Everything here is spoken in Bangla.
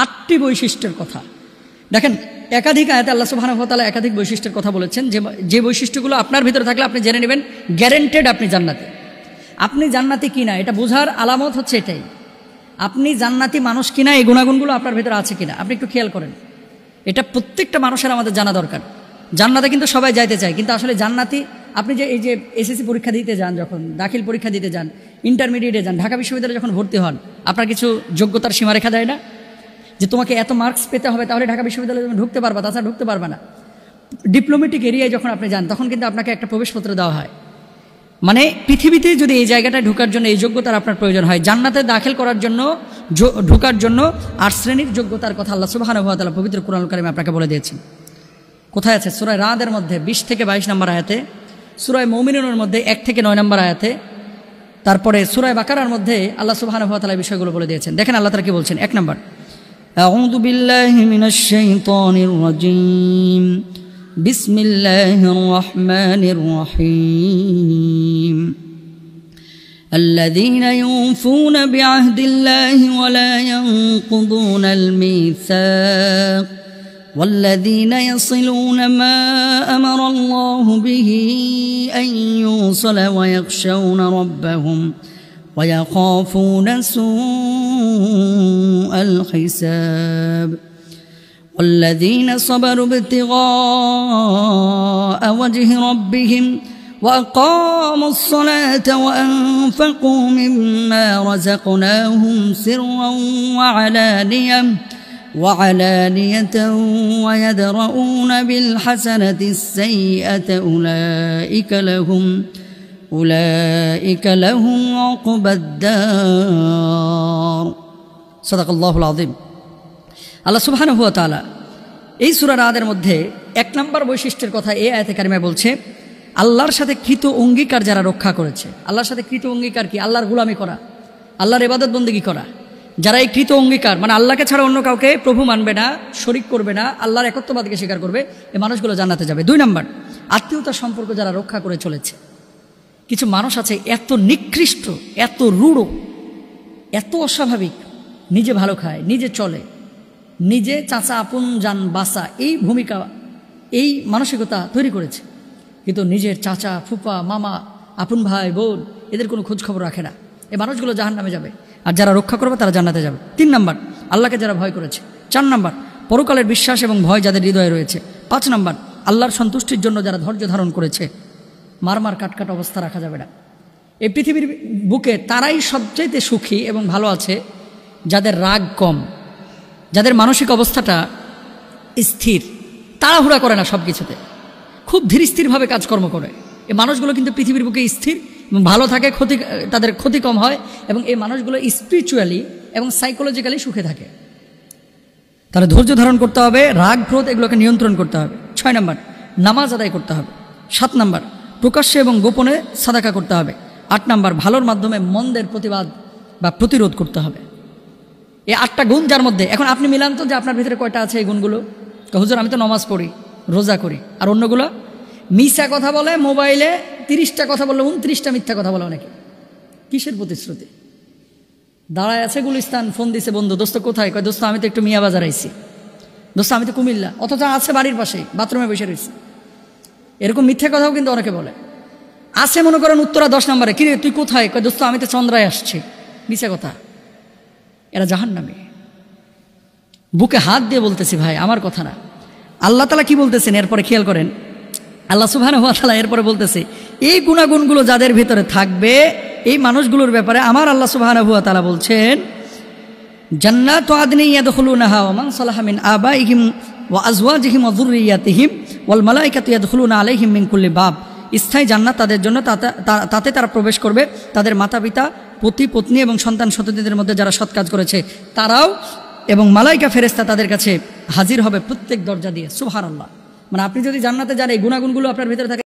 8টি বৈশিষ্ট্যের কথা। দেখেন একাধিক আয়াতে আল্লাহ সুবহানাহু ওয়া তাআলা একাধিক বৈশিষ্ট্যের কথা বলেছেন, যে বৈশিষ্ট্যগুলো আপনার ভিতরে থাকলে আপনি জেনে নেবেন গ্যারান্টেড আপনি জান্নাতে। আপনি জান্নাতি কিনা এটা বোঝার আলামত হচ্ছে এটাই, আপনি জান্নাতি মানুষ কিনা, এই গুণাগুণগুলো আপনার ভিতরে আছে কিনা আপনি একটু খেয়াল করেন। এটা প্রত্যেকটা মানুষের আমাদের জানা দরকার। জান্নাতে কিন্তু সবাই যাইতে চায়, কিন্তু আসলে জান্নাতি আপনি যে এই যে এসএসসি পরীক্ষা দিতে যান, যখন দাখিল পরীক্ষা দিতে যান, ইন্টারমিডিয়েটে যান, ঢাকা বিশ্ববিদ্যালয়ে যখন ভর্তি হন, আপনার কিছু যোগ্যতার সীমারেখা দেয় না যে তোমাকে এত মার্কস পেতে হবে তাহলে ঢাকা বিশ্ববিদ্যালয়ে তুমি ঢুকতে পারবা, তাছাড়া ঢুকতে পারবা না। ডিপ্লোমেটিক এরিয়ায় যখন আপনি যান তখন কিন্তু আপনাকে একটা প্রবেশপত্র দেওয়া হয়। মানে পৃথিবীতে যদি এই জায়গাটায় ঢোকার জন্য এই যোগ্যতার আপনার প্রয়োজন হয়, জান্নাতে দাখিল করার জন্য ঢোকার জন্য 8 শ্রেণীর যোগ্যতার কথা আল্লাহ সুবহানাহু ওয়া তাআলা পবিত্র কোরআনুল কারীমে আপনাকে বলে দিয়েছেন। কোথায় আছে? সূরা রাদের মধ্যে 20 থেকে 22 নম্বর আয়াতে, সূরা মুমিনুনের মধ্যে 1 থেকে 9 নম্বর আয়াতে, তারপরে সূরা বাকারার মধ্যে আল্লাহ সুবহানাহু ওয়া তাআলা এই বিষয়গুলো বলে দিয়েছেন। দেখেন আল্লাহ তাআলা কি বলছেন। 1 নম্বর, আউযু বিল্লাহি মিনাশ শাইতানির রাজীম, বিসমিল্লাহির রহমানির রহিম, الذين يوفون بعهد الله ولا ينقضون الميثاق والذين يصلون ما أمر الله به أن يوصل ويخشون ربهم ويخافون سوء الحساب والذين صبروا ابتغاء وجه ربهم وأقاموا الصلاة وأنفقوا مما رزقناهم سرا وعلانية ويدرؤون بالحسنة السيئة أولئك لهم عقبى الدار صدق الله العظيم। আল্লাহ সুবহানাহু ওয়া তাআলা এই সূরা রাদের মধ্যে 1 নম্বর বৈশিষ্ট্যের কথা এই আয়াতে কারিমায় বলছে, আল্লাহর সাথে কৃত অঙ্গীকার যারা রক্ষা করেছে। আল্লাহর সাথে কৃত অঙ্গীকার কি? আল্লাহর গোলামি করা, আল্লাহর ইবাদত বন্দেগী করা। যারা এই কৃত অঙ্গীকার মানে আল্লাহকে ছাড়া অন্য কাউকে প্রভু মানবে না, শরীক করবে না, আল্লাহর একত্ববাদকে স্বীকার করবে, এই মানুষগুলো জান্নাতে যাবে। 2 নম্বর, আত্মীয়তার সম্পর্ক যারা রক্ষা করে চলেছে। কিছু মানুষ আছে এত নিকৃষ্ট, এত রূঢ়, এত অস্বাভাবিক, নিজে ভালো খায়, নিজে চলে, নিজে চাচা আপন জান বাসা, এই ভূমিকা এই মানসিকতা তৈরি করেছে, কিন্তু নিজের চাচা ফুপা মামা আপন ভাই বোন এদের কোনো খোঁজ খবর রাখে না। এই মানুষগুলো জাহান্নামে যাবে, আর যারা রক্ষা করবে তারা জান্নাতে যাবে। 3 নম্বর, আল্লাহকে যারা ভয় করেছে। 4 নম্বর, পরকালের বিশ্বাস এবং ভয় যাদের হৃদয়ে রয়েছে। 5 নম্বর, আল্লাহর সন্তুষ্টির জন্য যারা ধৈর্য ধারণ করেছে। মারমার কাটকাট অবস্থা রাখা যাবে না। এই পৃথিবীর বুকে তারাই সবচাইতে সুখী এবং ভালো আছে যাদের রাগ কম, যাদের মানসিক অবস্থাটা স্থির, তাড়াহুড়া করে না, সব কিছুতে খুব ধীর স্থিরভাবে কাজকর্ম করে। এই মানুষগুলো কিন্তু পৃথিবীর বুকে স্থির এবং ভালো থাকে, তাদের ক্ষতি কম হয়, এবং এই মানুষগুলো স্পিরিচুয়ালি এবং সাইকোলজিক্যালি সুখে থাকে। তারা ধৈর্য ধারণ করতে হবে, রাগ ক্রোধ এগুলোকে নিয়ন্ত্রণ করতে হবে। 6 নম্বর, নামাজ আদায় করতে হবে। 7 নম্বর, প্রকাশ্যে এবং গোপনে সাদাকা করতে হবে। 8 নম্বর, ভালোর মাধ্যমে মন্দের প্রতিবাদ বা প্রতিরোধ করতে হবে। এই 8টা গুণ যার মধ্যে, এখন আপনি মিলান তো যে আপনার ভিতরে কয়টা আছে এই গুণগুলো। হুজুর আমি তো নামাজ পড়ি, রোজা করি, আর অন্যগুলো মিথ্যা কথা বলে, মোবাইলে 30টা কথা বললে 29টা মিথ্যা কথা বলে অনেকে। কিসের প্রতিশ্রুতি? দাঁড়ায় আছে গুলিস্তান, ফোন দিছে বন্ধু, দোস্ত কোথায়? কয় দোস্ত আমি তো একটু মিয়া বাজার আইছি, দোস্ত আমি তো কুমিল্লা, অথচ আছে বাড়ির পাশে বাথরুমে বসে রয়েছি। এরকম মিথ্যা কথাও কিন্তু অনেকে বলে। আছে মনে করেন উত্তরা 10 নম্বরে, কিরে তুই কোথায়? কয় দোস্ত আমি তো চন্দ্রায় আসছি। মিথ্যা কথা। এরা জাহান্নামী। বুকে হাত দিয়ে বলতেছি ভাই, আমার কথা না। আল্লাহ তাআলা কি বলতেছেন এরপরে খেয়াল করেন। আল্লাহ সুবহানাহু ওয়া তাআলা এরপরে বলতেছে, এই গুণাগুণগুলো যাদের ভিতরে থাকবে এই মানুষগুলোর ব্যাপারে আমার আল্লাহ সুবহানাহু ওয়া তাআলা বলছেন, জান্নাতু আদনি ইয়াদখুলুনাহা ওয়া মান সালাহা মিন আবাইহিম ওয়া আজওয়াজিহিম ওয়া যুররিয়াতিহিম ওয়াল মালায়েকাতু ইয়াদখুলুনা আলাইহিম মিন কুল্লি বাব। স্থায়ী জান্নাত তাদের জন্য, তাতে তারা প্রবেশ করবে, তাদের মাতা পিতা পতি পত্নী এবং সন্তান সন্ততিদের মধ্যে যারা সৎ কাজ করেছে তারাও, এবং মালাইকা ফেরেশতা তাদের কাছে হাজির হবে প্রত্যেক দরজা দিয়ে। সুবহানাল্লাহ। মানে আপনি যদি জান্নাতে যান এই গুণাগুণগুলো আপনার ভিতরে থাকে।